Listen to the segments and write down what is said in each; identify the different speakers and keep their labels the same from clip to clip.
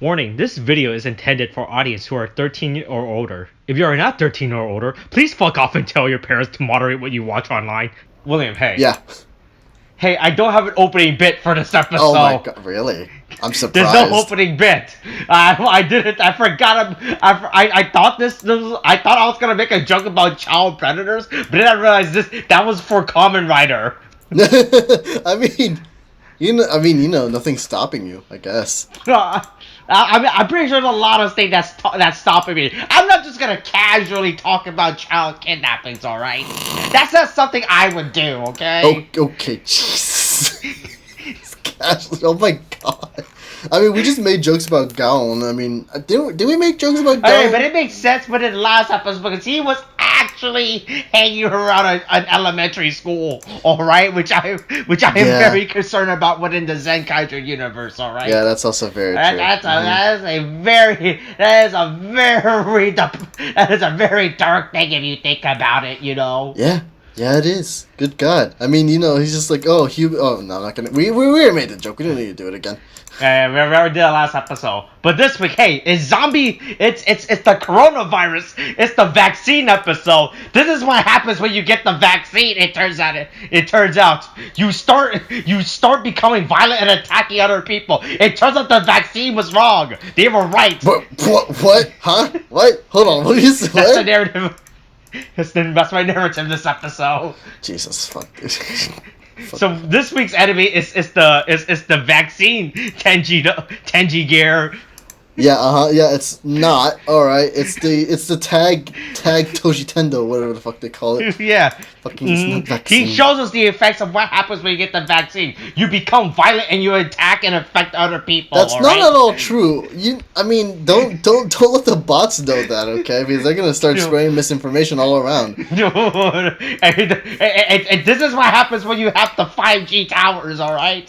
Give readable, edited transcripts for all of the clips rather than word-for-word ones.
Speaker 1: Warning, this video is intended for audience who are 13 or older. If you are not 13 or older, please fuck off and tell your parents to moderate what you watch online. William, hey.
Speaker 2: Yeah.
Speaker 1: Hey, I don't have an opening bit for this episode.
Speaker 2: Oh my god, really? I'm surprised.
Speaker 1: There's no opening bit. I didn't. I forgot. I thought I thought I was gonna make a joke about child predators, but then I realized that was for Kamen Rider.
Speaker 2: I mean, nothing's stopping you, I guess.
Speaker 1: I'm pretty sure there's a lot of things that's stopping me. I'm not just gonna casually talk about child kidnappings, all right? That's not something I would do, okay?
Speaker 2: Okay, Jesus. Casually, oh my god. I mean, we just made jokes about Gaon. I mean, did we make jokes about Gaon?
Speaker 1: Okay, but it makes sense within the last episode because he was actually hanging around an elementary school, all right, which I am very concerned about within the Zenkaiger universe, all right.
Speaker 2: Yeah, that's also very true.
Speaker 1: That is a very dark thing if you think about it, you know.
Speaker 2: Yeah, it is. Good God. I mean, he's just like, no, I'm not gonna. We made the joke. We don't need to do it again.
Speaker 1: We already did the last episode, but this week, hey, it's the coronavirus. It's the vaccine episode. This is what happens when you get the vaccine. It turns out you start becoming violent and attacking other people. It turns out the vaccine was wrong. They were right.
Speaker 2: What? Huh? What? Hold on. What is
Speaker 1: That's the narrative. That's my narrative this episode.
Speaker 2: Jesus fuck, dude.
Speaker 1: So this week's anime is the vaccine Zenkaiger.
Speaker 2: Yeah, it's not. Alright. It's the tag Toshitendo, whatever the fuck they call it.
Speaker 1: Yeah.
Speaker 2: Fucking vaccine.
Speaker 1: He shows us the effects of what happens when you get the vaccine. You become violent and you attack and affect other people.
Speaker 2: That's not at all true. Don't let the bots know that, okay? Because they're gonna start spreading misinformation all around.
Speaker 1: and this is what happens when you have the 5G towers, alright?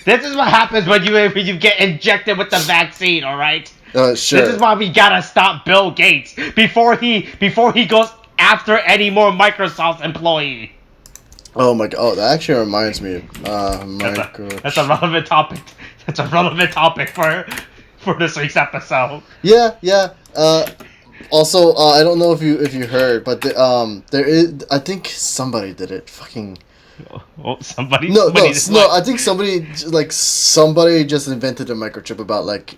Speaker 1: This is what happens when you get injected with the vaccine, all right?
Speaker 2: Sure.
Speaker 1: This is why we gotta stop Bill Gates before he goes after any more Microsoft employee.
Speaker 2: Oh my god! Oh, that actually reminds me.
Speaker 1: That's a relevant topic. That's a relevant topic for this week's episode.
Speaker 2: Yeah. Also, I don't know if you heard, but there is. I think somebody did it. Fucking.
Speaker 1: Oh, somebody?
Speaker 2: No. I think somebody just invented a microchip about like.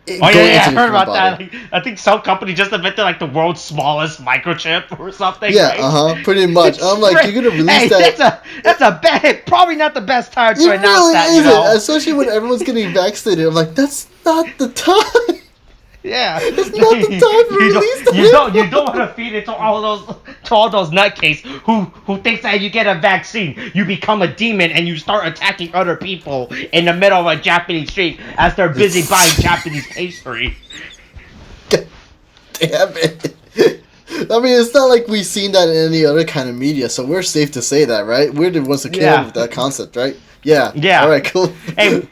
Speaker 1: Oh yeah, I heard about that. Like, I think some company just invented like the world's smallest microchip or something.
Speaker 2: Yeah,
Speaker 1: right?
Speaker 2: Pretty much. I'm like, you're gonna release that.
Speaker 1: That's a bad. Probably not the best time to announce
Speaker 2: really
Speaker 1: that.
Speaker 2: Isn't. You know? Especially when everyone's getting vaccinated. I'm like, that's not the time.
Speaker 1: Yeah,
Speaker 2: it's not the time to release that.
Speaker 1: You don't want to feed it to all those nutcases who thinks that you get a vaccine, you become a demon and you start attacking other people in the middle of a Japanese street as they're busy buying Japanese pastry.
Speaker 2: God damn it. I mean, it's not like we've seen that in any other kind of media, so we're safe to say that, right? We're the ones who came up with that concept, right? Yeah. All right, cool.
Speaker 1: Hey,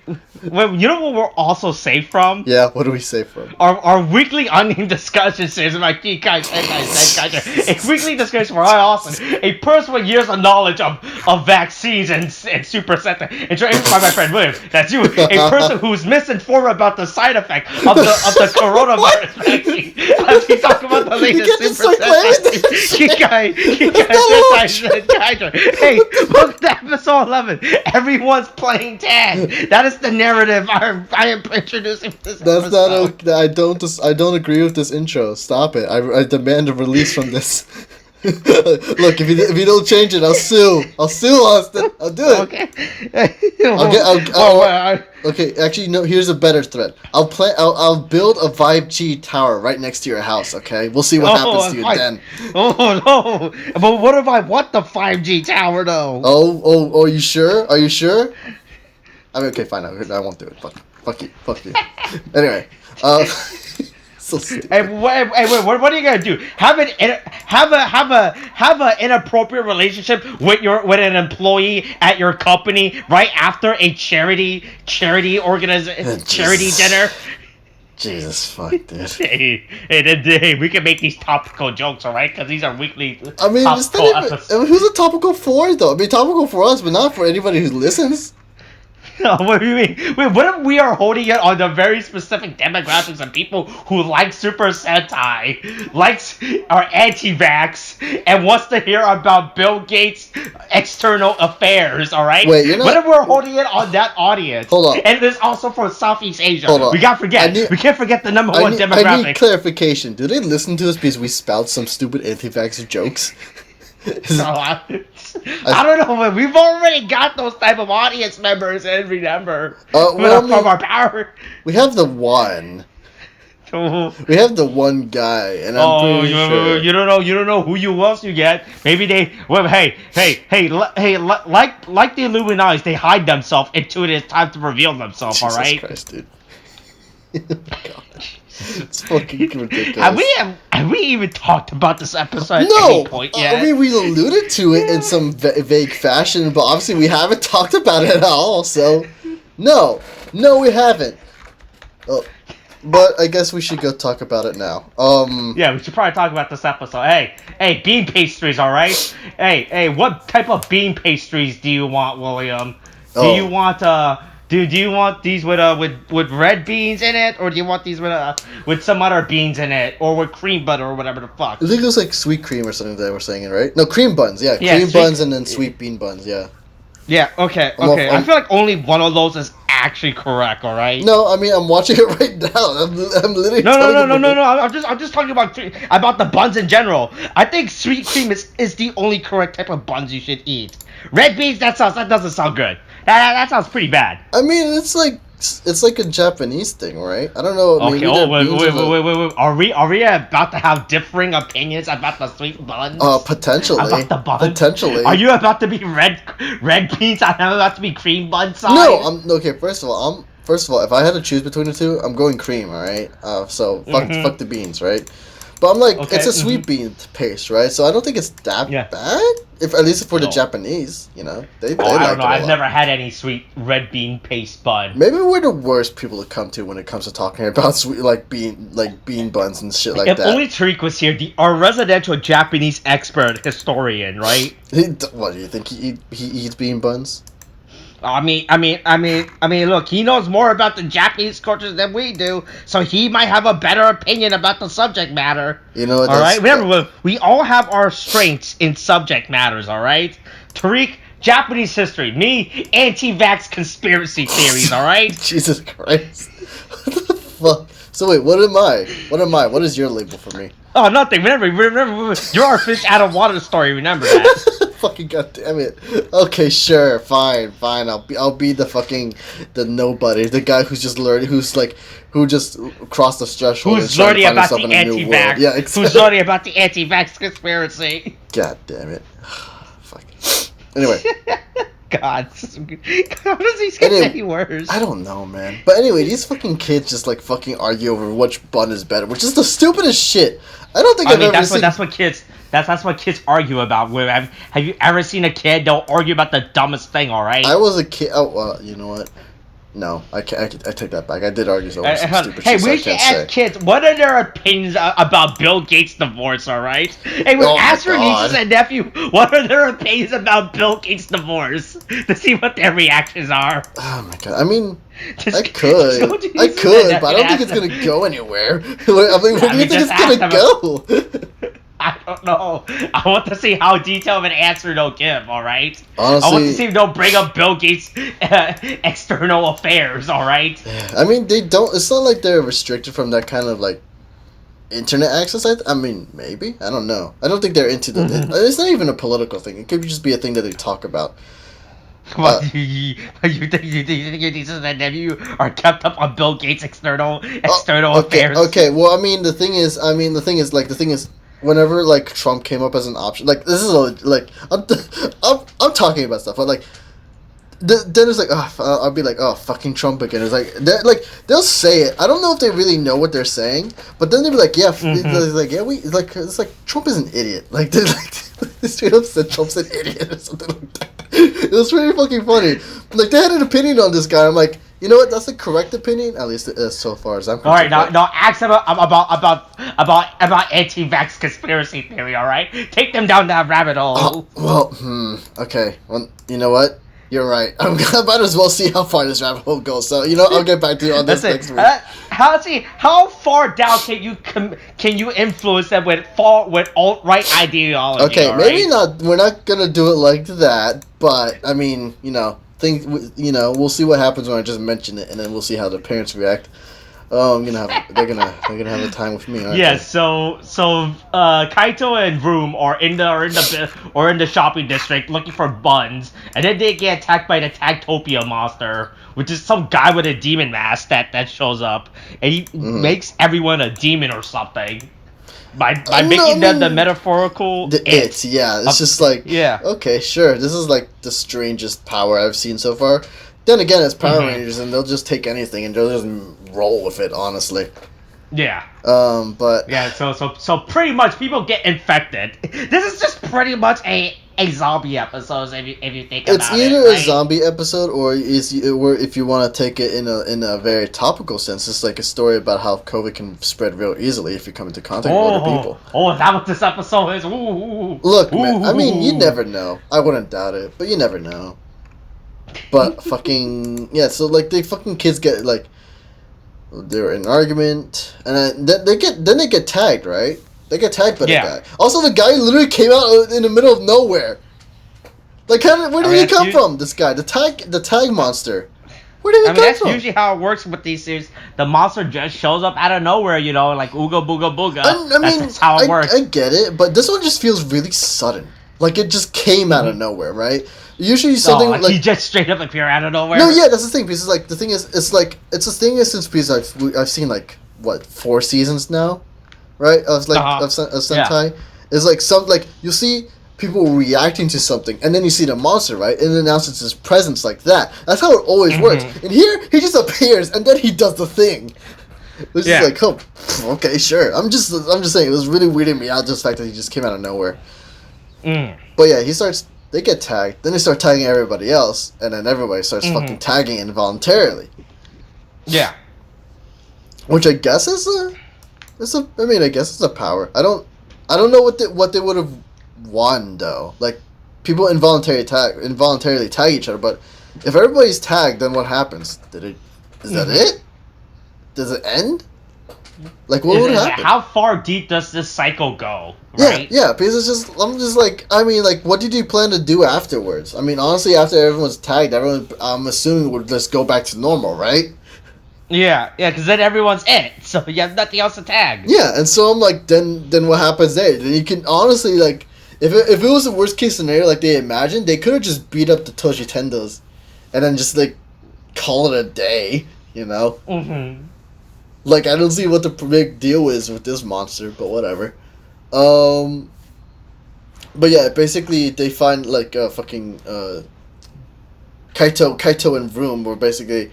Speaker 1: well, you know what we're also safe from?
Speaker 2: Yeah, what are we safe from?
Speaker 1: Our weekly unnamed discussions is about Kikai Sentai Zenkaiger. A weekly discussion where I, Austin, a person with years of knowledge of vaccines and Super Sentai, introduced by my friend William. That's you, a person who's misinformed about the side effect of the coronavirus vaccine. As we talk about the latest Super Sentai, Kikai Sentai Zenkaiger. Hey, welcome to episode 11. Everyone's playing tag. That is the narrative I am introducing this
Speaker 2: That's
Speaker 1: episode.
Speaker 2: not I don't agree with this intro. Stop it. I demand a release from this. Look, if you don't change it, I'll sue. Austin. I'll do it.
Speaker 1: Okay.
Speaker 2: Okay, actually no, here's a better threat. I'll build a 5G tower right next to your house, okay? We'll see what happens to you then.
Speaker 1: Oh no. But what if I want the 5G tower though?
Speaker 2: Oh, are you sure? Are you sure? I mean, okay, fine. I won't do it. Fuck you. Anyway, so stupid.
Speaker 1: Hey, wait. What are you gonna do? Have an inappropriate relationship with an employee at your company right after a charity dinner?
Speaker 2: Jesus fuck, dude.
Speaker 1: Hey, we can make these topical jokes, alright? Because these are weekly.
Speaker 2: I mean, who's it topical for though? I mean, topical for us, but not for anybody who listens.
Speaker 1: What do you mean? Wait, what if we are holding it on the very specific demographics of people who like Super Sentai, are anti-vax, and wants to hear about Bill Gates' external affairs? All right.
Speaker 2: Wait, you're not.
Speaker 1: What if we're holding it on that audience?
Speaker 2: Hold on.
Speaker 1: And it's also from Southeast Asia.
Speaker 2: Hold on.
Speaker 1: We can't forget. We can't forget the number one demographic.
Speaker 2: I need clarification. Do they listen to us because we spout some stupid anti-vaxxer jokes?
Speaker 1: I don't know, but we've already got those type of audience members, and remember,
Speaker 2: well,
Speaker 1: from our power.
Speaker 2: We have the one. We have the one guy, and I'm pretty sure.
Speaker 1: You don't know who else you get. Maybe they. Well, hey, like the Illuminati, they hide themselves until it is time to reveal themselves.
Speaker 2: Jesus
Speaker 1: all right.
Speaker 2: Christ, dude. Oh my God. It's fucking ridiculous.
Speaker 1: Have we even talked about this episode at
Speaker 2: no,
Speaker 1: any point yet?
Speaker 2: I mean, we alluded to it in some vague fashion, but obviously we haven't talked about it at all, so... No, we haven't. But I guess we should go talk about it now.
Speaker 1: Yeah, we should probably talk about this episode. Hey, bean pastries, alright? Hey, what type of bean pastries do you want, William? Do you want, Do you want these with red beans in it, or do you want these with some other beans in it, or with cream butter or whatever the fuck?
Speaker 2: I think it was like sweet cream or something that we're saying it, right? No, cream buns, yeah. Cream buns and then sweet bean buns, yeah.
Speaker 1: Yeah, okay. I feel like only one of those is actually correct, alright?
Speaker 2: No, I mean, I'm watching it right now. I'm literally
Speaker 1: No. I'm just talking about the buns in general. I think sweet cream is the only correct type of buns you should eat. Red beans, that doesn't sound good. That sounds pretty bad.
Speaker 2: I mean, it's like a Japanese thing, right? I don't know.
Speaker 1: Okay. Wait. Are we about to have differing opinions about the sweet buns?
Speaker 2: Potentially.
Speaker 1: About the buns?
Speaker 2: Potentially.
Speaker 1: Are you about to be red beans? I'm about to be cream bun side?
Speaker 2: No. Okay. First of all, if I had to choose between the two, I'm going cream. All right. So fuck the beans, right? But I'm like, it's a sweet bean paste, right? So I don't think it's that bad. At least for the Japanese, they
Speaker 1: I don't know. I've never had any sweet red bean paste bun.
Speaker 2: Maybe we're the worst people to come to when it comes to talking about sweet bean buns and shit like that.
Speaker 1: If only Tariq was here, our residential Japanese expert historian, right?
Speaker 2: What do you think he eats bean buns?
Speaker 1: I mean, look, he knows more about the Japanese culture than we do, so he might have a better opinion about the subject matter.
Speaker 2: You know,
Speaker 1: all right? Remember, we all have our strengths in subject matters, all right? Tariq, Japanese history. Me, anti-vax conspiracy theories, all right?
Speaker 2: Jesus Christ. What the fuck? So wait, what am I? What is your label for me?
Speaker 1: Oh, nothing. Remember, you're our fish out of water story. Remember that.
Speaker 2: Fucking goddamn it. Okay, sure, fine. I'll be the nobody, the guy who's just learning, who just crossed the threshold.
Speaker 1: Who's learning about the anti-vax?
Speaker 2: Yeah, exactly.
Speaker 1: Who's learning about the anti-vax conspiracy?
Speaker 2: God damn it. Fuck. Anyway.
Speaker 1: God, how does these get any worse?
Speaker 2: I don't know, man. But anyway, these fucking kids just fucking argue over which bun is better, which is the stupidest shit. I don't think I've ever seen.
Speaker 1: That's what kids argue about. Have you ever seen a kid? They'll argue about the dumbest thing. All right.
Speaker 2: I was a kid. Oh well, you know what? No, I take that back. I did argue over some stupid shit.
Speaker 1: Hey, we should ask kids, what are their opinions about Bill Gates' divorce, alright? Hey, we ask your nieces and nephew, what are their opinions about Bill Gates' divorce? To see what their reactions are.
Speaker 2: Oh my god, I mean, I could, but I don't think it's gonna go anywhere. I mean, where do you think it's gonna go?
Speaker 1: I don't know. I want to see how detailed of an answer they'll give, alright?
Speaker 2: Honestly,
Speaker 1: I want to see if they'll bring up Bill Gates' external affairs, alright?
Speaker 2: I mean, they don't... It's not like they're restricted from that kind of, internet access. I mean, maybe. I don't know. I don't think they're into the... It's not even a political thing. It could just be a thing that they talk about.
Speaker 1: Come on, you think your nieces and nephew are kept up on Bill Gates' external affairs?
Speaker 2: Okay, well, the thing is, whenever Trump came up as an option, this is I'm talking about stuff, but then it's I'll be fucking Trump again. It's they'll say it. I don't know if they really know what they're saying, but then they'll be it's Trump is an idiot. They straight up said Trump's an idiot or something like that. It was really fucking funny. They had an opinion on this guy. I'm like, you know what? That's the correct opinion, at least so far as I'm concerned.
Speaker 1: All right, now ask them about anti-vax conspiracy theory. All right, take them down that rabbit hole.
Speaker 2: Okay. Well, you know what? You're right. I might as well see how far this rabbit hole goes. So I'll get back to you on this next week.
Speaker 1: How far down can you influence them with alt-right ideology?
Speaker 2: Okay, maybe not. We're not gonna do it like that. But I mean, we'll see what happens when I just mention it, and then we'll see how the parents react. They're gonna have a time with me. Aren't they?
Speaker 1: So Kaito and Vroom are in the shopping district looking for buns, and then they get attacked by the Tagtopia monster, which is some guy with a demon mask that shows up, and he makes everyone a demon or something. By making them the metaphorical
Speaker 2: it. Yeah, it's just like, okay, sure, this is like the strangest power I've seen so far. Then again, it's Power Rangers, and they'll just take anything and they'll just roll with it, honestly.
Speaker 1: Yeah.
Speaker 2: But
Speaker 1: yeah, so pretty much people get infected. This is just pretty much a zombie episode if you think about it.
Speaker 2: It's either a zombie episode or if you want to take it in a very topical sense, it's like a story about how COVID can spread real easily if you come into contact with other people.
Speaker 1: Oh, is that what this episode is? Ooh.
Speaker 2: Look, man, I mean, you never know. I wouldn't doubt it, but you never know. But fucking so like the fucking kids get like they're in an argument, and then they get tagged, right? They get tagged by the guy. Also, the guy literally came out in the middle of nowhere. Like, where did he come from? This guy, the tag monster. Where did he come
Speaker 1: that's
Speaker 2: from?
Speaker 1: Usually how it works with these series. The monster just shows up out of nowhere, like ooga booga booga. That's how it works.
Speaker 2: I get it, but this one just feels really sudden. Like it just came out of nowhere, right? Usually something like
Speaker 1: he just straight up appear out of nowhere.
Speaker 2: No, yeah, that's the thing. Because like the thing is, it's a thing since because I've seen like 4 seasons now, right? Of Sentai. Yeah. It's like you see people reacting to something, and then you see the monster, right? And it announces his presence like that. That's how it always works. And here he just appears, and then he does the thing. It's just like, oh, okay, sure. I'm just saying, it was really weirding me out, just the fact that he just came out of nowhere. But yeah, they get tagged, then they start tagging everybody else, and then everybody starts fucking tagging involuntarily.
Speaker 1: Yeah.
Speaker 2: Which I guess is a power. I don't know what they would have won though. Like people involuntarily tag each other, but if everybody's tagged, then what happens? Is that it? Does it end? Like what would happen?
Speaker 1: How far deep does this cycle go?
Speaker 2: Right? Yeah, because I'm just like, I mean, like, what did you plan to do afterwards? I mean, honestly, after everyone's tagged, I'm assuming would just go back to normal, right?
Speaker 1: Yeah, because then everyone's in it, so you have nothing else to tag.
Speaker 2: Yeah, and so I'm like, then what happens there? Then you can honestly, like, if it was the worst case scenario, like they imagined, they could have just beat up the Toshi Tendos, and then just like call it a day, Like, I don't see what the big deal is with this monster, but whatever. But yeah, basically they find like fucking Kaito and Vroom were basically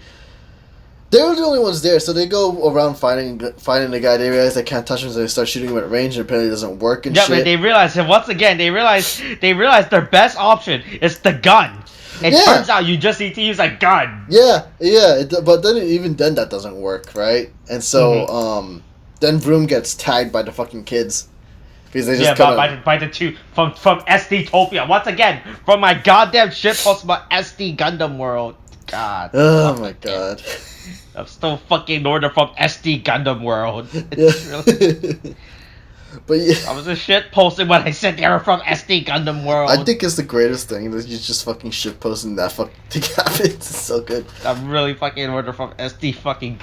Speaker 2: they were the only ones there, so they go around finding the guy. They realize they can't touch him, so they start shooting him at range, and apparently it doesn't work and shit. Yeah,
Speaker 1: but they realize, and once again, they realize their best option is the gun. It turns out you just need to use a gun.
Speaker 2: Yeah, but then even then that doesn't work, right? And so then Vroom gets tagged by the fucking kids. Because they just
Speaker 1: by the two from SD-topia. Once again, from my goddamn shit post about SD Gundam World. God.
Speaker 2: Oh my god.
Speaker 1: I'm still fucking order from SD Gundam World.
Speaker 2: But yeah,
Speaker 1: I was a shit posting when I said they were from SD Gundam World.
Speaker 2: I think it's the greatest thing that you just fucking shit posting that fucking thing happens. It's so good.
Speaker 1: I'm really fucking order from SD fucking.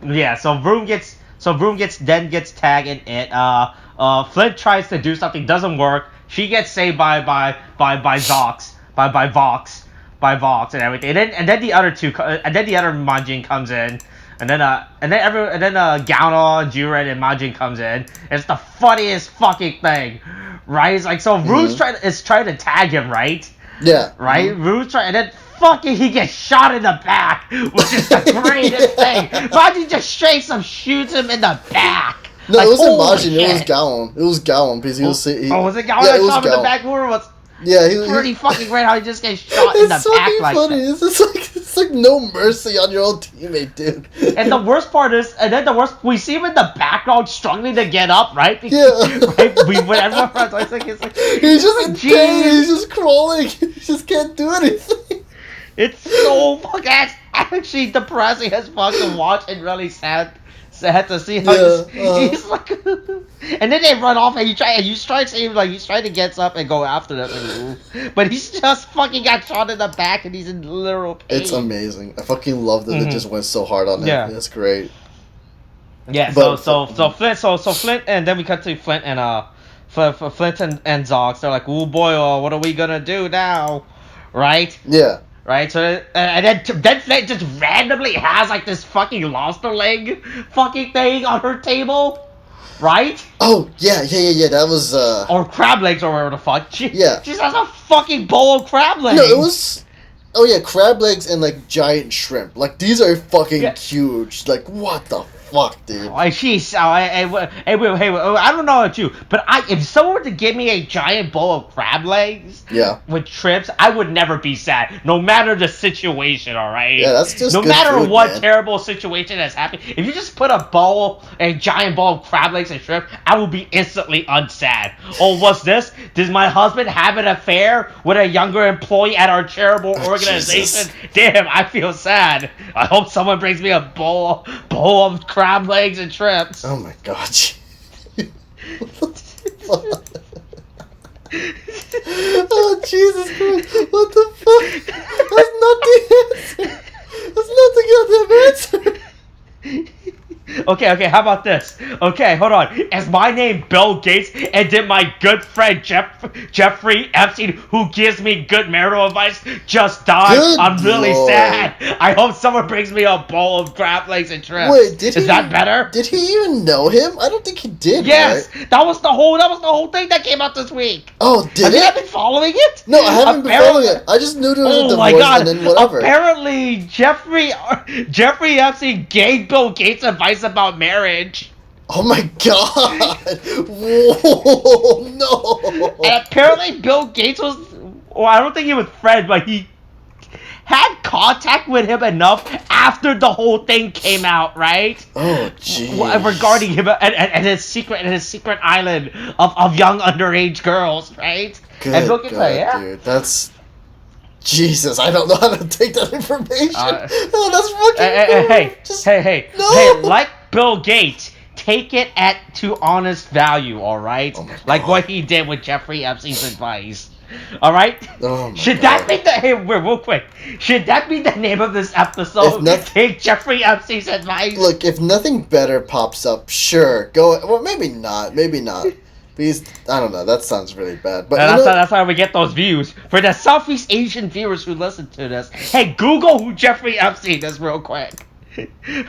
Speaker 1: Yeah, so Vroom gets tagged in it. Flint tries to do something, doesn't work. She gets saved by Vox and everything. And then the other Majin comes in. And then Gaona, Juren, and Majin comes in. It's the funniest fucking thing, right? It's like, so Vroom's trying to tag him, right?
Speaker 2: Yeah.
Speaker 1: Right? Vroom's trying, and then fucking he gets shot in the back, which is the greatest thing. Majin just straight up shoots him in the back.
Speaker 2: No, like, it wasn't Majin, it was Gaon. It was Gaon because he was.
Speaker 1: Was it Gaon that shot him in the back?
Speaker 2: Yeah,
Speaker 1: pretty fucking great how he just gets shot in the back like
Speaker 2: funny.
Speaker 1: that.
Speaker 2: It's like no mercy on your own teammate, dude.
Speaker 1: And the worst part is, we see him in the background struggling to get up, right?
Speaker 2: Yeah.
Speaker 1: Right? It's like
Speaker 2: he's just in pain. He's just crawling. He just can't do anything.
Speaker 1: It's so fucking actually depressing as fuck to watch and really sad to see how he's like, and then they run off and you try to save him, like he's trying to get up and go after them, but he's just fucking got shot in the back and he's in literal pain.
Speaker 2: It's amazing. I fucking love that it just went so hard on him. Yeah, it's great.
Speaker 1: Yeah, but, so Flint, and then we cut to Flint and Flint and Zox. They're like, oh boy, what are we gonna do now, right?
Speaker 2: Yeah.
Speaker 1: Right, so and then Flint just randomly has like this fucking lobster leg fucking thing on her table, right?
Speaker 2: Oh yeah, that was
Speaker 1: or crab legs or whatever the fuck. She
Speaker 2: has
Speaker 1: a fucking bowl of crab legs.
Speaker 2: No, it was. Oh yeah, crab legs and like giant shrimp. Like these are fucking huge. Like what the fuck, dude?
Speaker 1: Like she's hey, I don't know about you, but if someone were to give me a giant bowl of crab legs, with trips, I would never be sad, no matter the situation. All right.
Speaker 2: Yeah, that's just
Speaker 1: no
Speaker 2: good
Speaker 1: matter
Speaker 2: food,
Speaker 1: what
Speaker 2: man.
Speaker 1: Terrible situation has happened. If you just put a giant bowl of crab legs and shrimp, I will be instantly unsad. Oh, what's this? Does my husband have an affair with a younger employee at our charitable organization? Damn, I feel sad. I hope someone brings me a bowl of crab legs and shrimps.
Speaker 2: Oh my god. Oh Jesus Christ! What the fuck? That's not the answer. That's not the goddamn answer.
Speaker 1: Okay, how about this? Okay, hold on. Is my name Bill Gates, and did my good friend Jeffrey Epstein, who gives me good marital advice, just die? I'm really sad. I hope someone brings me a bowl of crab legs and shrimp.
Speaker 2: Wait,
Speaker 1: is that better?
Speaker 2: Did he even know him? I don't think he did.
Speaker 1: Yes,
Speaker 2: right?
Speaker 1: that was the whole thing that came out this week.
Speaker 2: Oh, did
Speaker 1: Have you not been following it?
Speaker 2: No, I haven't been following it. I just knew there was a divorce and then whatever.
Speaker 1: Apparently, Jeffrey Epstein gave Bill Gates advice about marriage.
Speaker 2: Oh my god! Whoa, no!
Speaker 1: And apparently Bill Gates was, well, I don't think he was friends, but he had contact with him enough after the whole thing came out, right?
Speaker 2: Oh, jeez.
Speaker 1: Regarding him and his secret island of young underage girls, right?
Speaker 2: Good
Speaker 1: and Bill Gates
Speaker 2: God, dude, that's... Jesus, I don't know how to take that information. No, that's fucking
Speaker 1: Hey,
Speaker 2: no.
Speaker 1: Hey, like Bill Gates, take it to honest value, all right? Like what he did with Jeffrey Epstein's advice. All right?
Speaker 2: Oh
Speaker 1: Should that be real quick? Should that be the name of this episode? Take Jeffrey Epstein's advice.
Speaker 2: Look, if nothing better pops up, sure, go. Well, maybe not. Because, I don't know, that sounds really bad. But
Speaker 1: that's how we get those views. For the Southeast Asian viewers who listen to this, hey, Google who Jeffrey Epstein is real quick.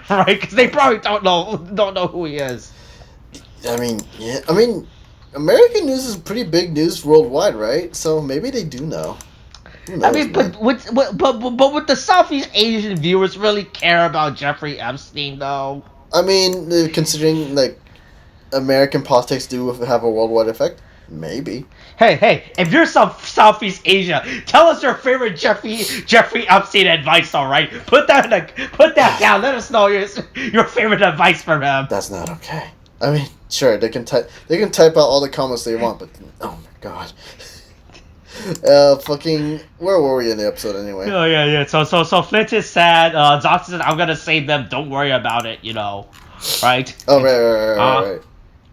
Speaker 1: Right? Because they probably don't know who he is.
Speaker 2: I mean, American news is pretty big news worldwide, right? So maybe they do know. Who knows,
Speaker 1: I mean, but would the Southeast Asian viewers really care about Jeffrey Epstein, though?
Speaker 2: I mean, considering, like, American politics do have a worldwide effect? Maybe.
Speaker 1: Hey, if you're Southeast Asia, tell us your favorite Jeffrey Epstein advice, alright? Put that down. Let us know your favorite advice from him.
Speaker 2: That's not okay. I mean, sure, they can type out all the comments they want, but oh my god. Where were we in the episode anyway?
Speaker 1: Oh yeah. So Flint is sad. Zox says, I'm gonna save them, don't worry about it, Right?
Speaker 2: Oh right.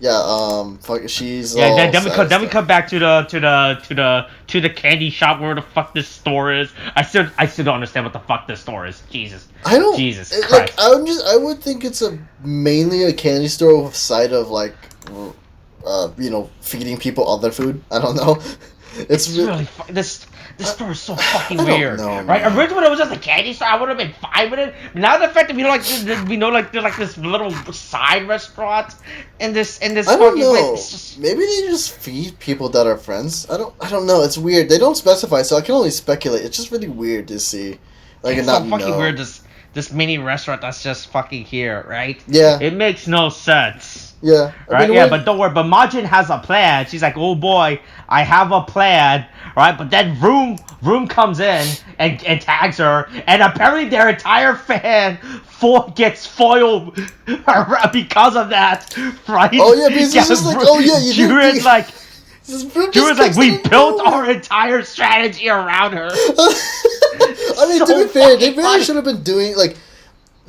Speaker 2: Yeah, she's
Speaker 1: then we come back to the candy shop where the fuck this store is. I still don't understand what the fuck this store is. Jesus Christ.
Speaker 2: I would think it's mainly a candy store with a side of feeding people other food. I don't know. It's really
Speaker 1: this store is so fucking weird, right? Originally, it was just a candy store. I would have been fine with it. Now the fact that there's like this little side restaurant in this.
Speaker 2: I don't know. Maybe they just feed people that are friends. I don't know. It's weird. They don't specify, so I can only speculate. It's just really weird to see.
Speaker 1: It's so fucking weird. This this mini restaurant that's just fucking here, right?
Speaker 2: Yeah.
Speaker 1: It makes no sense.
Speaker 2: Yeah.
Speaker 1: Right? Yeah, but don't worry. But Majin has a plan. She's like, oh boy, I have a plan. Right? But then Room comes in and tags her, and apparently their entire fan gets foiled because of that. Right?
Speaker 2: Oh yeah, because it's just like, oh yeah, you
Speaker 1: Juren's like.
Speaker 2: Juren's
Speaker 1: like, we built our entire strategy around her.
Speaker 2: I mean, to be fair, they really should have been doing like.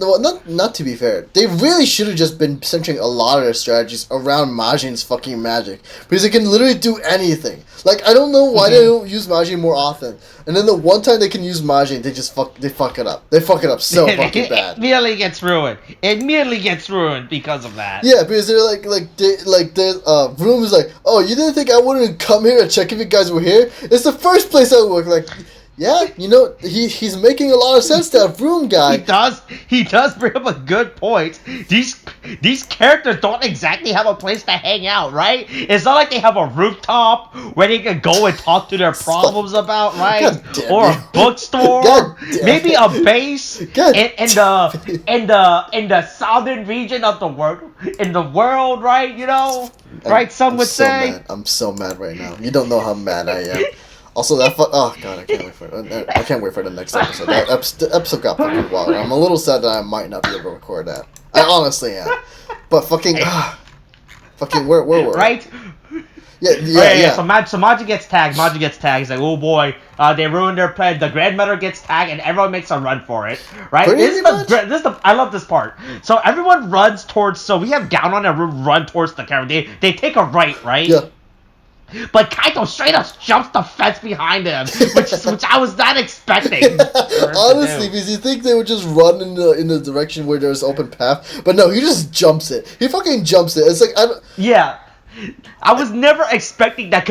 Speaker 2: No, not to be fair. They really should have just been centering a lot of their strategies around Majin's fucking magic. Because it can literally do anything. Like, I don't know why they don't use Majin more often. And then the one time they can use Majin, they fuck it up. They fuck it up so fucking bad.
Speaker 1: It immediately gets ruined. It immediately gets ruined because of that.
Speaker 2: Yeah, because they're the Room is like, oh, you didn't think I wouldn't come here and check if you guys were here? It's the first place I would work. Like, yeah, you know, he's making a lot of sense, that Room guy.
Speaker 1: He does bring up a good point. These characters don't exactly have a place to hang out, right? It's not like they have a rooftop where they can go and talk to their problems about, right? Or a bookstore, maybe a base in the southern region of the world, right? You know, right? Some would say.
Speaker 2: Mad. I'm so mad right now. You don't know how mad I am. Also, oh god, I can't wait for it. I can't wait for the next episode. The episode got fucking wild. I'm a little sad that I might not be able to record that. I honestly am. But fucking where were we?
Speaker 1: Right?
Speaker 2: Yeah.
Speaker 1: So Majin gets tagged. He's like, oh boy, they ruined their plan. The grandmother gets tagged, and everyone makes a run for it. Right? I love this part. So everyone runs towards. So we have Gowon and run towards the camera. They take a right?
Speaker 2: Yeah.
Speaker 1: But Kaito straight up jumps the fence behind him, which I was not expecting.
Speaker 2: Honestly, because you think they would just run in the direction where there's open path, but no, he just jumps it. He fucking jumps it. It's like
Speaker 1: Yeah, I was never expecting that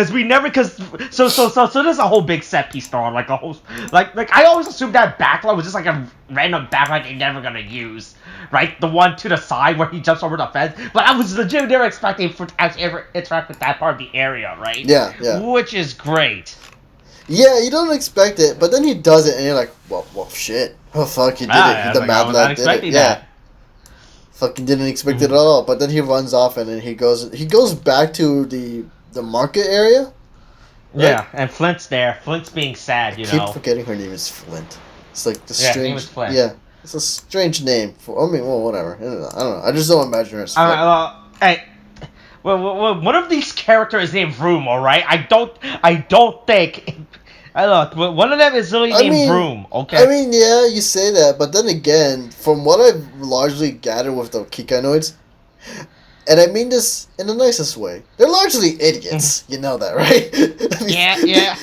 Speaker 1: so there's a whole big set piece thrown, like a whole like I always assumed that backlight was just like a random backlight they're never gonna use. Right, the one to the side where he jumps over the fence. But I was legit never expecting to actually ever interact with that part of the area, right?
Speaker 2: Yeah.
Speaker 1: Which is great.
Speaker 2: Yeah, you don't expect it, but then he does it, and you're like, well, shit. Oh fuck, he did it. The mad lad did it. Yeah. Fucking didn't expect it at all. But then he runs off, and then he goes back to the market area. Right?
Speaker 1: Yeah, and Flint's there. Flint's being sad, you know.
Speaker 2: I keep forgetting her name is Flint. It's like the strange.
Speaker 1: Her name is Flint.
Speaker 2: Yeah. It's a strange name for. I mean, well, whatever. I don't know. I just don't imagine her as Flint.
Speaker 1: Hey, well, one of these characters is named Room, all right? I don't think. I don't know. One of them is really named Room. Okay.
Speaker 2: I mean, yeah, you say that, but then again, from what I've largely gathered with the Kikainoids, and I mean this in the nicest way, they're largely idiots. You know that, right? I mean,
Speaker 1: yeah.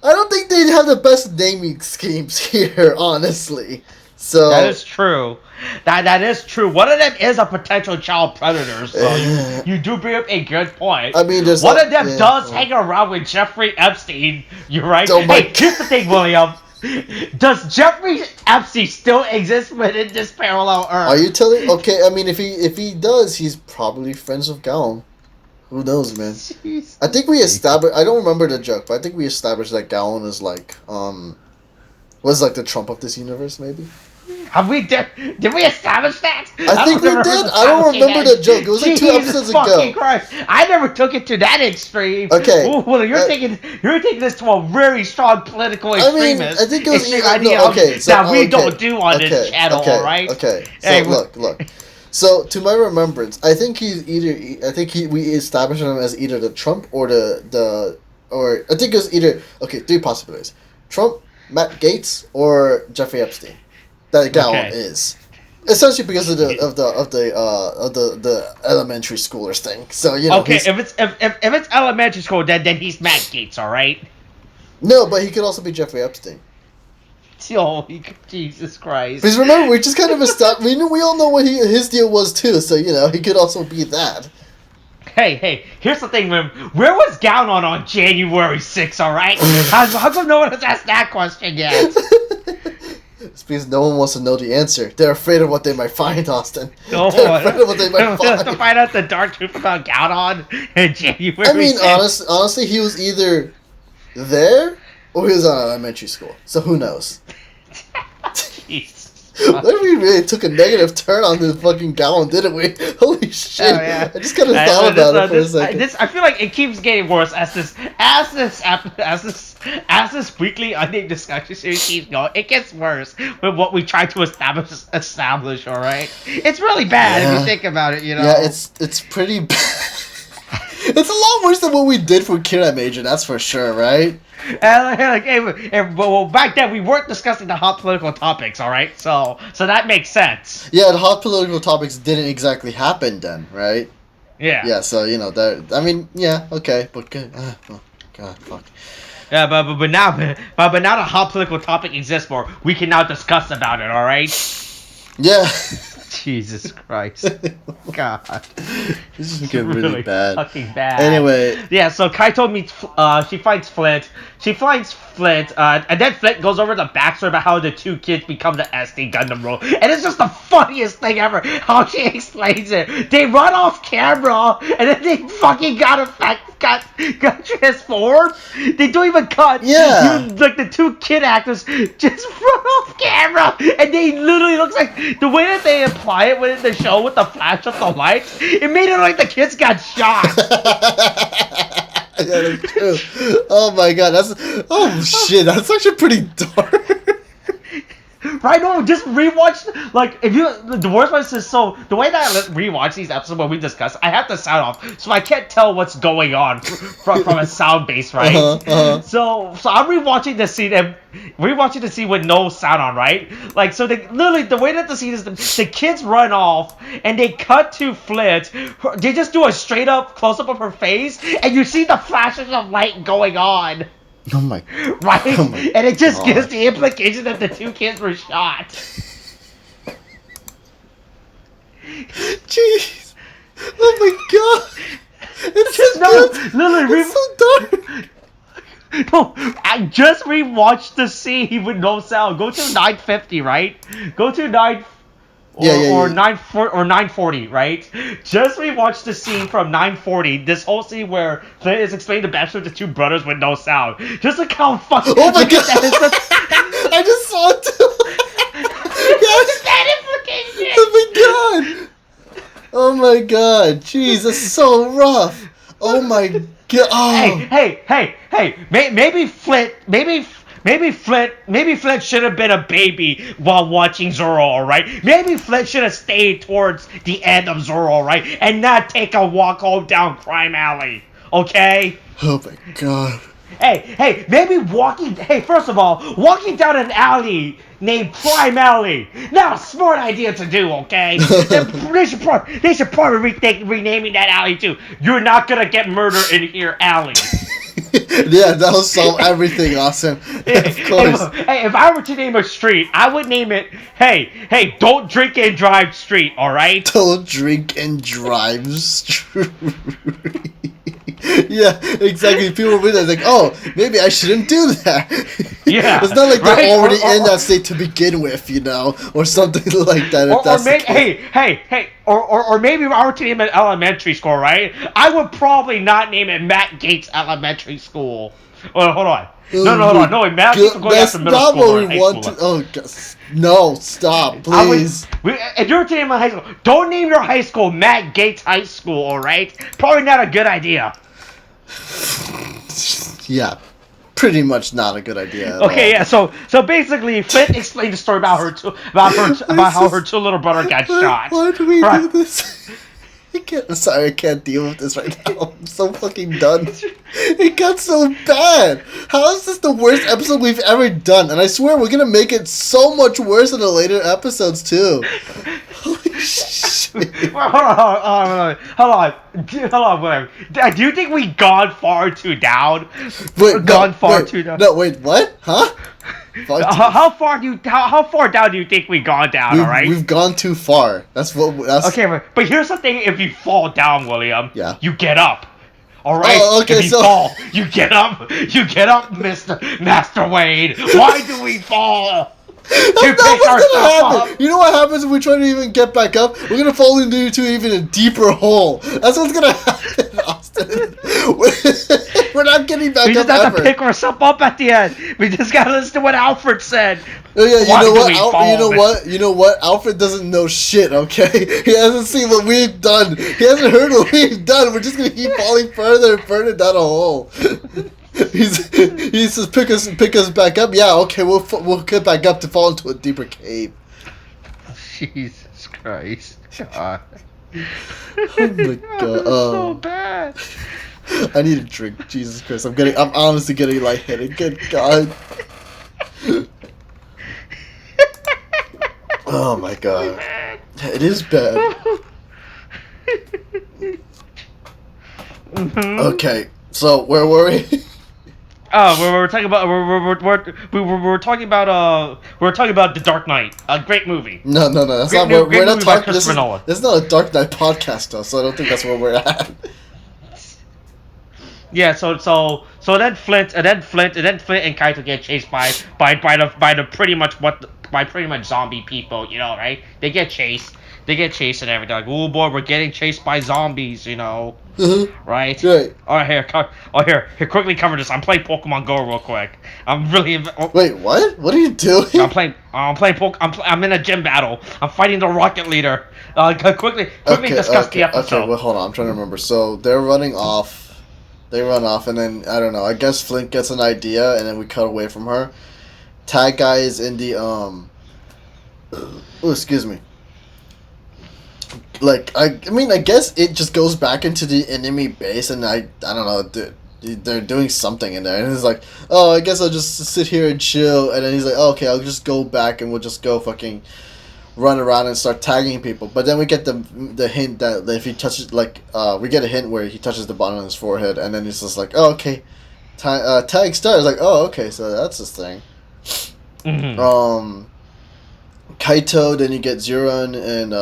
Speaker 2: I don't think they have the best naming schemes here, honestly. So
Speaker 1: that is true. That is true. One of them is a potential child predator, so you do bring up a good point.
Speaker 2: I mean,
Speaker 1: one of them does hang around with Jeffrey Epstein. You're right.
Speaker 2: Oh
Speaker 1: Here's the thing, William. Does Jeffrey Epstein still exist within this parallel Earth?
Speaker 2: Are you telling? Okay, I mean, if he does, he's probably friends with Gowon. Who knows, man? Jeez. I think we established. I don't remember the joke, but I think we established that Gowon is like was like the Trump of this universe, maybe.
Speaker 1: Have we did we establish that?
Speaker 2: I think we did. I don't remember the joke. It was like 2 episodes ago.
Speaker 1: Christ. I never took it to that extreme.
Speaker 2: Okay.
Speaker 1: Ooh, well, you're taking this to a very strong political extremist.
Speaker 2: I think it was
Speaker 1: that we don't do on this channel, right?
Speaker 2: Okay. So look. So to my remembrance, I think we established him as either the Trump or or I think it was either 3 possibilities: Trump, Matt Gaetz, or Jeffrey Epstein. That Gowon is essentially because of the elementary schoolers thing. So you know.
Speaker 1: Okay, if it's elementary school, then he's Matt Gaetz, all right.
Speaker 2: No, but he could also be Jeffrey Epstein.
Speaker 1: Oh, Jesus Christ!
Speaker 2: Because remember, we just kind of established. We all know what his deal was too. So you know, he could also be that.
Speaker 1: Hey, here's the thing, man. Where was Gowon on January 6th, all right? How come no one has asked that question yet?
Speaker 2: It's because no one wants to know the answer. They're afraid of what they might find, Austin.
Speaker 1: They're afraid of what they might find. To find out the dark truth about Gowon in January.
Speaker 2: I mean, honestly, he was either there or he was on elementary school. So who knows? What if we really took a negative turn on the fucking gown, didn't we? Holy shit! Oh, yeah. I just kind of thought about it for a second.
Speaker 1: I feel like it keeps getting worse as this weekly unnamed discussion series keeps going. It gets worse with what we try to establish. All right, it's really bad if you think about it. You know.
Speaker 2: Yeah, it's pretty bad. It's a lot worse than what we did for Kira Major. That's for sure, right?
Speaker 1: Well, back then we weren't discussing the hot political topics, all right? So that makes sense.
Speaker 2: Yeah, the hot political topics didn't exactly happen then, right?
Speaker 1: Yeah.
Speaker 2: Yeah, so you know that. I mean, yeah, okay, but good. Oh, God, fuck.
Speaker 1: Yeah, but now the hot political topic exists more. We can now discuss about it, all right?
Speaker 2: Yeah.
Speaker 1: Jesus Christ. God.
Speaker 2: This is getting really bad.
Speaker 1: Fucking bad.
Speaker 2: Anyway.
Speaker 1: Yeah, so Kaito meets, she finds Flint. And then Flint goes over the backstory about how the two kids become the SD Gundam role. And it's just the funniest thing ever, how she explains it. They run off camera, and then they fucking got transformed. They don't even cut.
Speaker 2: Yeah.
Speaker 1: Like, the two kid actors just run off camera, and they literally looks like, the way that they apply it in the show with the flash of the lights, it made it like the kids got shot.
Speaker 2: Yeah, that's true. Oh my God, that's actually pretty dark.
Speaker 1: Right? No, just rewatch. Like, if you, the worst part is, so the way that I rewatch these episodes when we discuss, I have the sound off, so I can't tell what's going on from a sound base, right? So I'm rewatching the scene with no sound on, right? Like, so they literally, the way that the scene is, the kids run off and they cut to Flint. They just do a straight up close up of her face, and you see the flashes of light going on.
Speaker 2: Oh my.
Speaker 1: Right?
Speaker 2: Oh my
Speaker 1: and it just
Speaker 2: God.
Speaker 1: gives the implication that the two kids were shot.
Speaker 2: Jeez. Oh my God. It's just
Speaker 1: literally,
Speaker 2: it's so dark.
Speaker 1: No, I just rewatched the scene with no sound. Go to 950, right? Go to 940, right? Just rewatch the scene from 940. This whole scene where Flint is explaining the backstory of the two brothers with no sound. Just look how fucking.
Speaker 2: Oh my God! I just saw it too.
Speaker 1: That implication.
Speaker 2: Oh my God! Oh my God! Jeez, that's so rough. Oh my God! Oh.
Speaker 1: Hey! Maybe Flint should have been a baby while watching Zoro, alright? Maybe Flint should have stayed towards the end of Zoro, alright? And not take a walk home down Crime Alley, okay?
Speaker 2: Oh my God.
Speaker 1: Hey, first of all, walking down an alley named Prime Alley, not a smart idea to do, okay? They should probably rethink renaming that alley too. You're not gonna get murder in here, alley.
Speaker 2: Yeah, that'll solve everything, Awesome. Of course.
Speaker 1: Hey, if I were to name a street, I would name it, hey, don't drink and drive street, alright?
Speaker 2: Don't drink and drive street. Yeah, exactly. People realize, like, oh, maybe I shouldn't do that.
Speaker 1: Yeah.
Speaker 2: It's not like they're already in that state to begin with, you know, or something like that.
Speaker 1: Or maybe if I were to name an elementary school, right? I would probably not name it Matt Gates Elementary School. Oh, hold on. No, Matt Gates will go after middle school. That's not what we want to.
Speaker 2: Oh, no, stop, please.
Speaker 1: If you're to name a high school, don't name your high school Matt Gates High School, alright? Probably not a good idea.
Speaker 2: Yeah, pretty much not a good idea.
Speaker 1: Okay, yeah. So basically, Flint explained the story about how her two little brother got shot.
Speaker 2: Why do we do this? I can't deal with this right now. I'm so fucking done. It got so bad. How is this the worst episode we've ever done? And I swear we're gonna make it so much worse in the later episodes too. Holy shit.
Speaker 1: Hold on. Do you think we gone far too down?
Speaker 2: Too down. No, wait, what? Huh?
Speaker 1: How far down do you think we gone down? All right,
Speaker 2: we've gone too far. That's
Speaker 1: okay. But here's the thing: if you fall down, William, you get up. All right.
Speaker 2: Oh, okay.
Speaker 1: If you fall, you get up. You get up, Master Wade. Why do we fall?
Speaker 2: That's not what's gonna happen. You know what happens if we try to even get back up? We're gonna fall into even a deeper hole. That's what's gonna happen, Austin. We're not getting back up.
Speaker 1: We just have to pick ourselves up at the end. We just gotta listen to what Alfred said.
Speaker 2: Oh yeah, you know what? Alfred doesn't know shit. Okay, he hasn't seen what we've done. He hasn't heard what we've done. We're just gonna keep falling further and further down a hole. He says pick us back up. Yeah, okay, we'll get back up to fall into a deeper cave.
Speaker 1: Jesus Christ! God.
Speaker 2: Oh my God!
Speaker 1: So bad.
Speaker 2: I need a drink. Jesus Christ! I'm honestly getting lightheaded. Good God! Oh my God! It is bad. Okay, so where were we?
Speaker 1: Oh, we're talking about we're talking about The Dark Knight, a great movie.
Speaker 2: No, that's not where we're not talking. This is not a Dark Knight podcast, though, so I don't think that's where we're at.
Speaker 1: Yeah, so then Flint and Kaito get chased by pretty much zombie people, you know, right? They get chased and everything. Like, oh boy, we're getting chased by zombies, you know, right?
Speaker 2: Right.
Speaker 1: All right, here, quickly cover this. I'm playing Pokemon Go real quick. I'm really.
Speaker 2: Wait, what? What are you doing?
Speaker 1: I'm in a gym battle. I'm fighting the Rocket Leader. Quickly discuss the episode.
Speaker 2: Okay, well, hold on. I'm trying to remember. So they're running off. They run off, and then, I don't know, I guess Flint gets an idea, and then we cut away from her. Tag guy is in the, oh, excuse me. Like, I mean, I guess it just goes back into the enemy base, and I don't know, they're doing something in there, and it's like, oh, I guess I'll just sit here and chill, and then he's like, oh, okay, I'll just go back, and we'll just go fucking run around and start tagging people. But then we get the hint that if he touches, like, we get a hint where he touches the bottom of his forehead, and then he's just like, oh, okay, tag starts. Like, oh, okay, so that's his thing. Kaito, then you get Zeron, and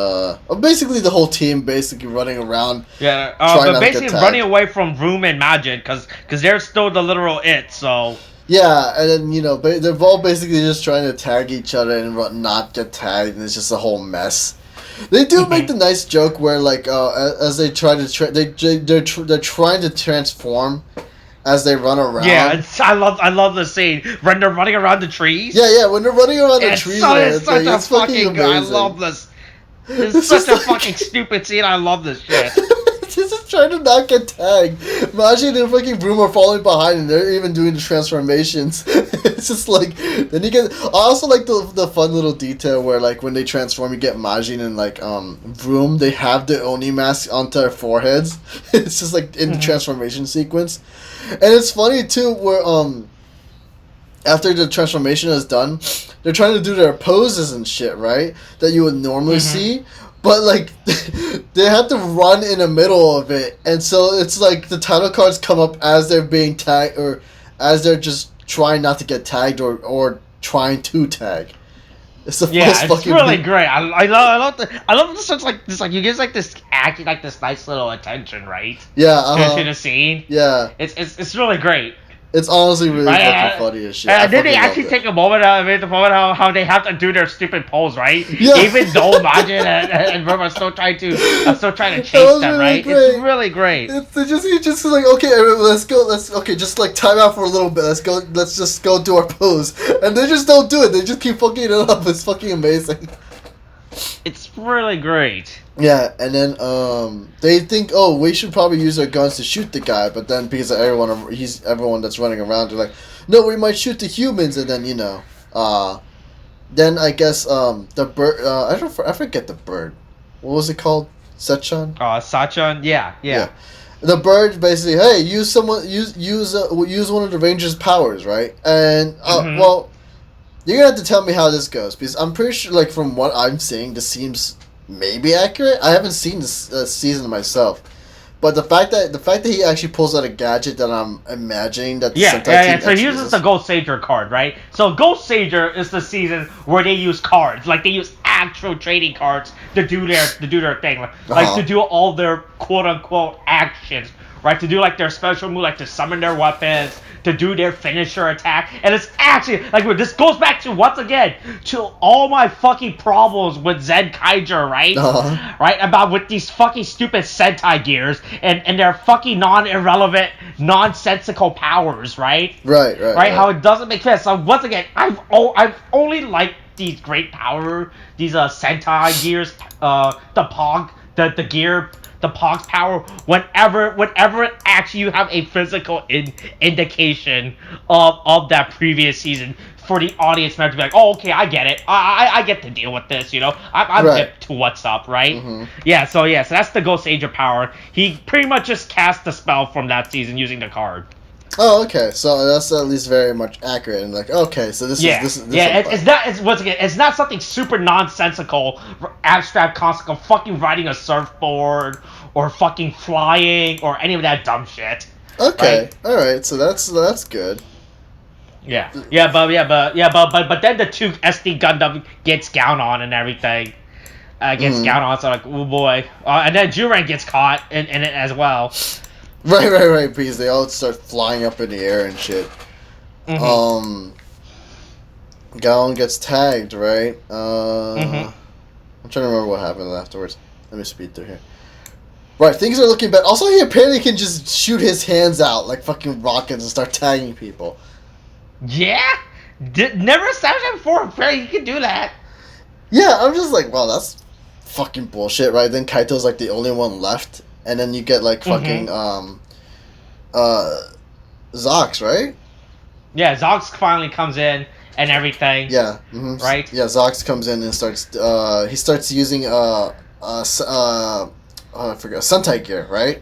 Speaker 2: basically the whole team basically running around.
Speaker 1: Yeah, but basically running away from Room and Majin, because they're still the literal it, so.
Speaker 2: Yeah, and then, you know, they're all basically just trying to tag each other and not get tagged, and it's just a whole mess. They do make the nice joke where, like, as they try to they're trying to transform as they run around.
Speaker 1: Yeah, I love the scene when they're running around the trees.
Speaker 2: Yeah, when they're running around the trees.
Speaker 1: It's such a fucking amazing. I love this. It's such a fucking stupid scene. I love this shit.
Speaker 2: Just trying to not get tagged. Majin and fucking Broom are falling behind, and they're even doing the transformations. It's just like, then you get. I also like the fun little detail where, like, when they transform, you get Majin and, like, Broom. They have the Oni mask onto their foreheads. It's just like in the transformation sequence, and it's funny too where after the transformation is done, they're trying to do their poses and shit, right? That you would normally see. But, like, they have to run in the middle of it. And so it's like the title cards come up as they're being tagged, or as they're just trying not to get tagged, or trying to tag. It's the
Speaker 1: it's really great. I love the sense like this, like you get like this acting like this nice little attention, right?
Speaker 2: Yeah,
Speaker 1: to the scene.
Speaker 2: Yeah,
Speaker 1: it's really great.
Speaker 2: It's honestly really fucking funny as shit.
Speaker 1: And then they actually take a moment how they have to do their stupid pose, right?
Speaker 2: Yeah.
Speaker 1: Even though Majin and Verma are still trying to chase them, right? Great. It's really great.
Speaker 2: It's just like, okay, let's go. Just like time out for a little bit. Let's just go do our pose. And they just don't do it. They just keep fucking it up. It's fucking amazing.
Speaker 1: It's really great.
Speaker 2: Yeah, and then they think, oh, we should probably use our guns to shoot the guy, but then because of everyone that's running around, they're like, no, we might shoot the humans, and then then I guess the bird, I forget the bird. What was it called? Sachan?
Speaker 1: Sachan, yeah.
Speaker 2: The bird basically, hey, use one of the Ranger's powers, right? And well, you're gonna have to tell me how this goes, because I'm pretty sure, like, from what I'm seeing, this seems maybe accurate. I haven't seen this season myself, but the fact that he actually pulls out a gadget that I'm imagining that the Sentai team
Speaker 1: So he uses the Ghost Sager card, right? So Ghost Sager is the season where they use cards, like they use actual trading cards to do their thing, like to do all their quote unquote actions right? To do like their special move, like to summon their weapons, to do their finisher attack. And it's actually like this goes back to once again to all my fucking problems with Zenkaiger, right? Right, about with these fucking stupid Sentai gears and their fucking non-irrelevant, nonsensical powers, right?
Speaker 2: Right.
Speaker 1: How it doesn't make sense. So once again, I've only liked these great power, these Sentai gears, the gear, the Pog's power, whenever actually you have a physical indication of that previous season for the audience member to be like, oh, okay, I get it. I get to deal with this, you know. I'm hip to what's up, right? Mm-hmm. So that's the Ghost Ager power. He pretty much just cast the spell from that season using the card.
Speaker 2: Oh, okay. So that's at least very much accurate and like, okay, so this is
Speaker 1: it's not something super nonsensical, abstract concept of fucking riding a surfboard or fucking flying or any of that dumb shit.
Speaker 2: Okay, right? All right. So that's good.
Speaker 1: But then the 2 SD Gundam gets Gown on and everything. Gown on, so like, oh boy, and then Juran gets caught in it as well.
Speaker 2: Right, because they all start flying up in the air and shit. Mm-hmm. Gown gets tagged, right? I'm trying to remember what happened afterwards. Let me speed through here. Right, things are looking bad. Also, he apparently can just shoot his hands out like fucking rockets and start tagging people.
Speaker 1: Yeah? Never established that before. Apparently, he can do that.
Speaker 2: Yeah, I'm just like, wow, that's fucking bullshit, right? Then Kaito's like the only one left. And then you get like fucking Zox, right? Yeah,
Speaker 1: Zox finally comes in and everything.
Speaker 2: Yeah.
Speaker 1: Right?
Speaker 2: Yeah, Zox comes in and starts he starts using I forgot, Sentai gear, right?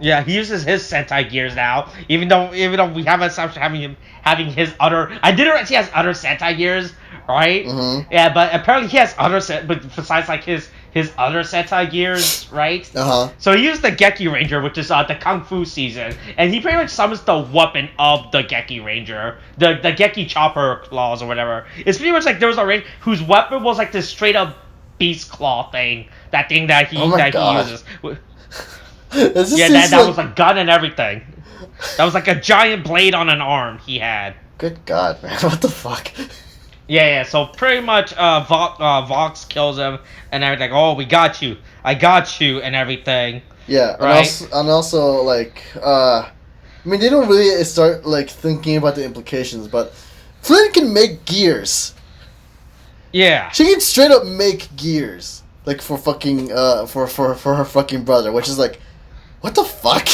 Speaker 1: Yeah, he uses his Sentai gears now. Even though we have an assumption having his other, I didn't realize he has other Sentai gears, right? Mm-hmm. Yeah, but apparently he has other but besides like his other Sentai gears, right? So he used the Geki Ranger, which is the Kung Fu season, and he pretty much summons the weapon of the Geki Ranger, the Geki Chopper Claws or whatever. It's pretty much like there was a ranger whose weapon was like this straight up beast claw thing, that he uses. That was a gun and everything. That was like a giant blade on an arm he had.
Speaker 2: Good God, man! What the fuck?
Speaker 1: Yeah. So pretty much, Vox kills him and everything. Oh, I got you, and everything.
Speaker 2: Yeah,
Speaker 1: right?
Speaker 2: and also like, I mean, they don't really start like thinking about the implications, but Flynn can make gears.
Speaker 1: Yeah.
Speaker 2: She can straight up make gears, like for fucking for her fucking brother, which is like, what the fuck?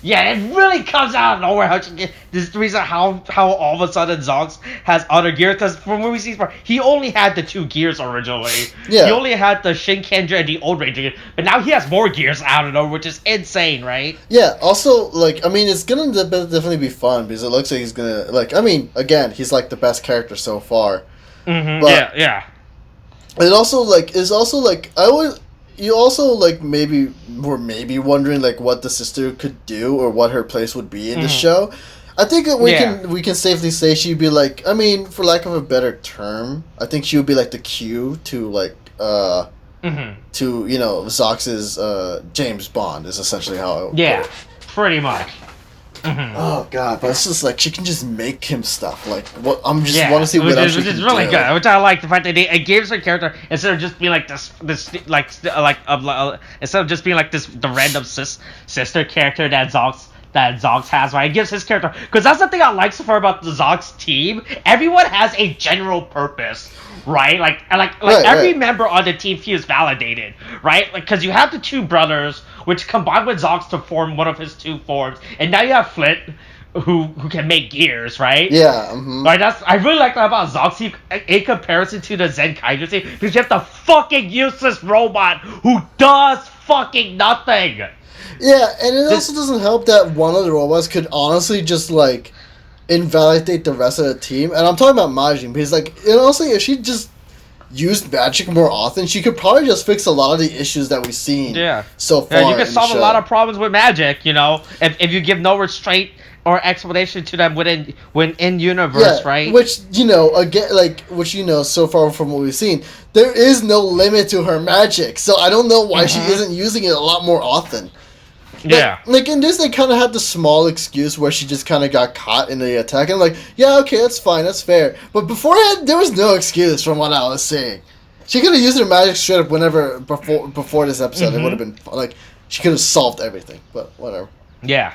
Speaker 1: Yeah, it really comes out of nowhere how she get this is the reason how all of a sudden Zox has other gears, because from what we see, he only had the 2 gears originally. Yeah. He only had the Shinkenger and the Old Ranger, but now he has more gears out of nowhere, which is insane, right?
Speaker 2: Yeah. Also, like, I mean, it's gonna definitely be fun because it looks like he's gonna like. I mean, again, he's like the best character so far.
Speaker 1: Mm-hmm. But yeah.
Speaker 2: It also like is also like you also like maybe wondering like what the sister could do or what her place would be in the show. I think that we can safely say she'd be like, I mean, for lack of a better term, I think she would be like the Q to like to Zox's James Bond is essentially how it would go.
Speaker 1: Pretty much.
Speaker 2: Oh God! But it's just like she can just make him stuff. Like, what I'm just want to see what else she can do. Which is
Speaker 1: really good. Which I like the fact that it gives her character instead of just being like this instead of just being like this the random sister character that Zox has, right? It gives his character, because that's the thing I like so far about the Zox team. Everyone has a general purpose. Right, like every member on the team feels validated, right? Like, because you have the 2 brothers, which combine with Zox to form one of his 2 forms, and now you have Flint, who can make gears, right?
Speaker 2: Yeah.
Speaker 1: Right. I really like that about Zox in comparison to the Zenkaiger team, because you have the fucking useless robot who does fucking nothing.
Speaker 2: Yeah, and it also doesn't help that one of the robots could honestly just like invalidate the rest of the team, and I'm talking about Majin, because like, and honestly, if she just used magic more often, she could probably just fix a lot of the issues that we've seen so far. Yeah,
Speaker 1: you can solve a lot of problems with magic, you know, if you give no restraint or explanation to them when in universe, right?
Speaker 2: Which, you know, again, like, which, you know, so far from what we've seen, there is no limit to her magic, so I don't know why she isn't using it a lot more often.
Speaker 1: Yeah.
Speaker 2: Like in this, they kind of had the small excuse where she just kind of got caught in the attack. And I'm like, yeah, okay, that's fine, that's fair. But beforehand, there was no excuse from what I was saying. She could have used her magic straight up whenever before this episode. It would have been like she could have solved everything. But whatever.
Speaker 1: Yeah.